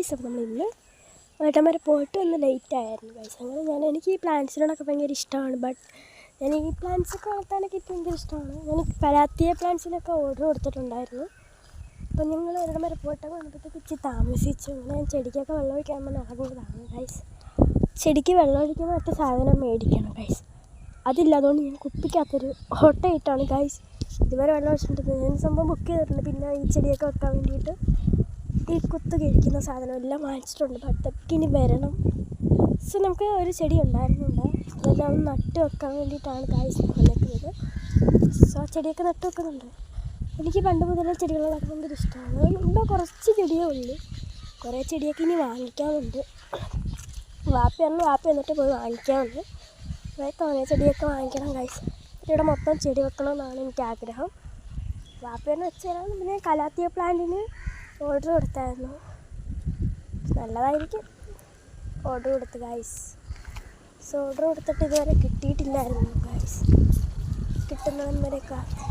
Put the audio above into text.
Guys. അപ്പോൾ നമ്മൾ ഇന്ന് ഏട്ടൻ വരെ പോയിട്ട് ഒന്ന് ലേറ്റ് ആയിരുന്നു ഗൈസ്. അങ്ങനെ എനിക്ക് ഈ പ്ലാന്റ്സിനോടൊക്കെ ഭയങ്കര ഇഷ്ടമാണ്. ബട്ട് ഞാൻ ഈ പ്ലാന്റ്സൊക്കെ വളർത്താനൊക്കെ എനിക്ക് ഭയങ്കര ഇഷ്ടമാണ്. ഞാൻ കലാത്തിയ പ്ലാന്റ്സിനൊക്കെ ഓർഡർ കൊടുത്തിട്ടുണ്ടായിരുന്നു. അപ്പോൾ ഞങ്ങൾ ഒരിടം വരെ പോയിട്ട് വന്നപ്പോഴത്തേക്ക് ഇച്ചിരി താമസിച്ചു. അങ്ങനെ ഞാൻ ചെടിക്കൊക്കെ വെള്ളം ഒഴിക്കാൻ ഇറങ്ങിയതാണ് ഗൈസ്. ചെടിക്ക് വെള്ളം ഒഴിക്കുന്ന മറ്റു സാധനം മേടിക്കണം ഗൈസ്. അതില്ല, അതുകൊണ്ട് ഞാൻ കുപ്പിക്കകത്തൊരു ഓട്ടയിട്ടാണ് ഗൈസ് ഇതുവരെ വെള്ളം ഒഴിച്ചിട്ടുണ്ട്. ഞാൻ സംഭവം ബുക്ക് ചെയ്തിട്ടുണ്ട്. പിന്നെ ഈ ചെടിയൊക്കെ വെക്കാൻ വേണ്ടിയിട്ട് ഈ കുത്ത് കഴിക്കുന്ന സാധനം എല്ലാം വാങ്ങിച്ചിട്ടുണ്ട്. അതൊക്കെ ഇനി വരണം. സോ നമുക്ക് ഒരു ചെടി ഉണ്ടായിരുന്നുണ്ട്, അതെല്ലാം ഒന്ന് നട്ട് വെക്കാൻ വേണ്ടിയിട്ടാണ് ഗൈസ് വന്നിരിക്കുന്നത്. സോ ആ ചെടിയൊക്കെ നട്ട് വെക്കുന്നുണ്ട്. എനിക്ക് പണ്ട് മുതലേ ചെടികളൊക്കെ ഭയങ്കര ഇഷ്ടമാണ്. ഇവിടെ കുറച്ച് ചെടിയേ ഉള്ളൂ, കുറേ ചെടിയൊക്കെ ഇനി വാങ്ങിക്കാനുണ്ട്. വാപ്പി എന്നിട്ട് പോയി വാങ്ങിക്കാനുണ്ട്. കുറേ തോന്നിയ ചെടിയൊക്കെ വാങ്ങിക്കണം ഗൈസ്. ഇവിടെ മൊത്തം ചെടി വെക്കണമെന്നാണ് എനിക്ക് ആഗ്രഹം. വാപ്പേനെ വെച്ച് തരാം. പിന്നെ കലാത്തിയ പ്ലാന്റിന് ഓർഡർ കൊടുത്തായിരുന്നു, നല്ലതായിരിക്കും. ഓർഡർ കൊടുത്ത് ഗൈസ്. സോ ഓർഡർ കൊടുത്തിട്ട് ഇതുവരെ കിട്ടിയിട്ടില്ലായിരുന്നു ഗൈസ്. കിട്ടുന്നവൻ വരെ കാത്ത്